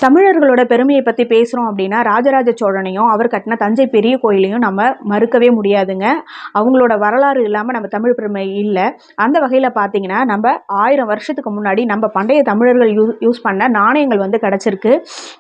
தமிழர்களோட பெருமையை பற்றி பேசுகிறோம் அப்படின்னா ராஜராஜ சோழனையும் அவர் கட்டின தஞ்சை பெரிய கோயிலையும் நம்ம மறுக்கவே முடியாதுங்க. அவங்களோட வரலாறு இல்லாமல் நம்ம தமிழ் பெருமை இல்லை. அந்த வகையில் பார்த்தீங்கன்னா நம்ம 1000 வருஷத்துக்கு முன்னாடி நம்ம பண்டைய தமிழர்கள் யூஸ் பண்ண நாணயங்கள் வந்து கிடச்சிருக்கு.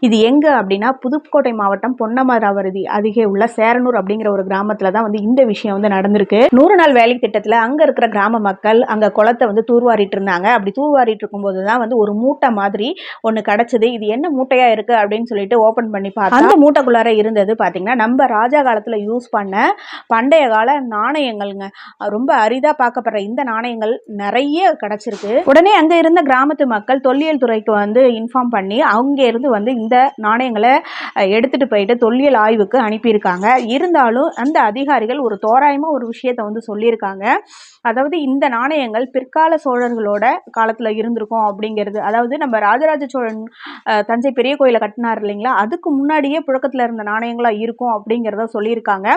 இது எங்கே அப்படின்னா புதுக்கோட்டை மாவட்டம் பொன்னமராவதி அருகே உள்ள சேரனூர் அப்படிங்கிற ஒரு கிராமத்தில் தான் வந்து இந்த விஷயம் வந்து நடந்திருக்கு. 100 நாள் வேலை திட்டத்தில் அங்கே இருக்கிற கிராம மக்கள் அங்கே குளத்தை வந்து தூர்வாரிட்டு இருந்தாங்க. அப்படி தூர்வாரிட்டு இருக்கும்போது தான் வந்து ஒரு மூட்டை மாதிரி ஒன்று கிடச்சிது. இது என்ன மூட்டையா இருக்கு அப்படின்னு சொல்லிட்டு ஓபன் பண்ணி பார்த்தா அந்த மூட்டைக்குள்ளார இருந்தது பாத்தீங்கன்னா நம்ம ராஜா காலத்துல யூஸ் பண்ண பண்டைய கால நாணயங்கள்ங்க. ரொம்ப அரிதா பார்க்கப்படுற இந்த நாணயங்கள் நிறைய கிடைச்சிருக்கு. உடனே அங்க இருந்த கிராமத்து மக்கள் தொல்லியல் துறைக்கு வந்து இன்ஃபார்ம் பண்ணி அங்க இருந்து வந்து இந்த நாணயங்களை எடுத்துட்டு போயிட்டு தொல்லியல் ஆய்வுக்கு அனுப்பியிருக்காங்க. இருந்தாலும் அந்த அதிகாரிகள் ஒரு தோராயமா ஒரு விஷயத்த வந்து சொல்லியிருக்காங்க. அதாவது இந்த நாணயங்கள் பிற்கால சோழர்களோட காலத்துல இருந்திருக்கும் அப்படிங்கிறது. அதாவது நம்ம ராஜராஜ சோழன் தஞ்சை பெரிய கோயிலை கட்டினார் இல்லைங்களா, அதுக்கு முன்னாடியே புழக்கத்தில் இருந்த நாணயங்களா இருக்கும் அப்படிங்கிறத சொல்லியிருக்காங்க.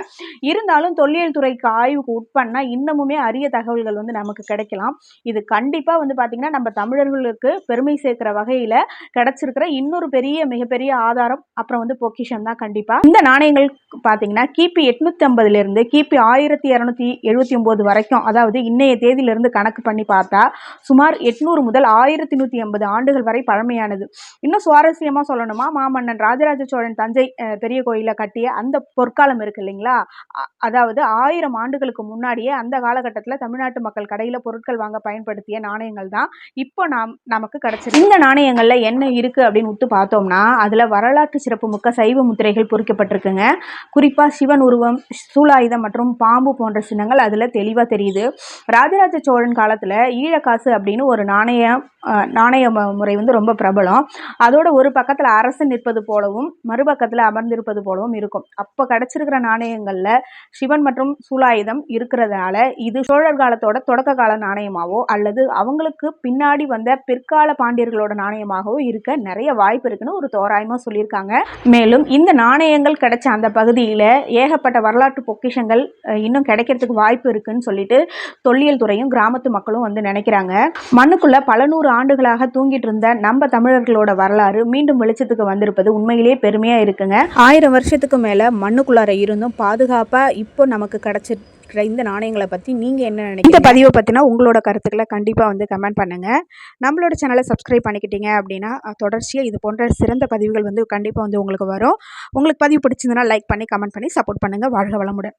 இருந்தாலும் தொல்லியல் துறைக்கு ஆய்வுக்கு உட்பண்ணா இன்னமுமே அரிய தகவல்கள் வந்து நமக்கு கிடைக்கலாம். இது கண்டிப்பா வந்து பாத்தீங்கன்னா நம்ம தமிழர்களுக்கு பெருமை சேர்க்கிற வகையில கிடைச்சிருக்கிற இன்னொரு மிகப்பெரிய ஆதாரம் அப்புறம் வந்து பொக்கிஷம் தான். கண்டிப்பா இந்த நாணயங்கள் பாத்தீங்கன்னா கிபி 850 இருந்து கிபி 1279 வரைக்கும், அதாவது இன்னைய தேதியிலிருந்து கணக்கு பண்ணி பார்த்தா சுமார் 800 முதல் 1180 ஆண்டுகள் வரை பழமையானது. இன்னும் சுவாரஸ்யமா சொல்லணுமா, மாமன்னன் ராஜராஜ சோழன் தஞ்சை பெரிய கோயிலை கட்டிய அந்த பொற்காலம் இருக்கு இல்லைங்களா, அதாவது 1000 ஆண்டுகளுக்கு முன்னாடியே அந்த காலகட்டத்தில் தமிழ்நாட்டு மக்கள் கடையில பொருட்கள் வாங்க பயன்படுத்திய நாணயங்கள் தான் இப்போ நமக்கு கிடைச்சிருக்கு. இந்த நாணயங்கள்ல என்ன இருக்கு அப்படின்னு விட்டு பார்த்தோம்னா அதுல வரலாற்று சிறப்பு மிக்க சைவ முத்திரைகள் பொறிக்கப்பட்டிருக்குங்க. குறிப்பா சிவன் உருவம், சூலாயுதம் மற்றும் பாம்பு போன்ற சின்னங்கள் அதுல தெளிவா தெரியுது. ராஜராஜ சோழன் காலத்துல ஈழக்காசு அப்படின்னு ஒரு நாணய முறை வந்து ரொம்ப பிரபலம். அதோட ஒரு பக்கத்துல அரசன் நிற்பது போலவும் மறுபக்கத்துல அமர்ந்திருப்பது போலவும் இருக்கும். அப்ப கிடைச்சிருக்கிற நாணயங்கள்ல சிவன் மற்றும் சூலாயுதம் இருக்கிறதுனால இது சோழர் காலத்தோட தொடக்க கால நாணயமாவோ அல்லது அவங்களுக்கு பின்னாடி வந்த பிற்கால பாண்டியர்களோட நாணயமாகவோ இருக்க நிறைய வாய்ப்பு இருக்குன்னு ஒரு தோராயமா சொல்லியிருக்காங்க. மேலும் இந்த நாணயங்கள் கிடைச்ச அந்த பகுதியில ஏகப்பட்ட வரலாற்று பொக்கிஷங்கள் இன்னும் கிடைக்கிறதுக்கு வாய்ப்பு இருக்குன்னு சொல்லிட்டு தொல்லியல் துறையும் கிராமத்து மக்களும் வந்து நினைக்கிறாங்க. மண்ணுக்குள்ள பல நூறு ஆண்டுகளாக தூங்கிட்டு இருந்த நம்ம தமிழர்களோட வரலாறு மீண்டும் வெளிச்சத்துக்கு வந்திருப்பது உண்மையிலேயே பெருமையா இருக்குங்க. 1000 வருஷத்துக்கு மேல மண்ணுக்குள்ளார இருந்தும் பாதுகாப்பா இப்போ நமக்கு கிடைச்சிருக்கிற இந்த நாணயங்களை பத்தி நீங்க என்ன நினைக்கிறீங்க? இந்த பதிவை பத்தினா உங்களோட கருத்துக்களை கண்டிப்பா வந்து கமெண்ட் பண்ணுங்க. நம்மளோட சேனலை சப்ஸ்கிரைப் பண்ணிக்கிட்டீங்க அப்படின்னா தொடர்ச்சியா இது போன்ற சிறந்த பதிவுகள் வந்து கண்டிப்பா வந்து உங்களுக்கு வரும். உங்களுக்கு பதிவு பிடிச்சிருந்தனா லைக் பண்ணி கமெண்ட் பண்ணி சப்போர்ட் பண்ணுங்க. வாழ்க வளமுடன்.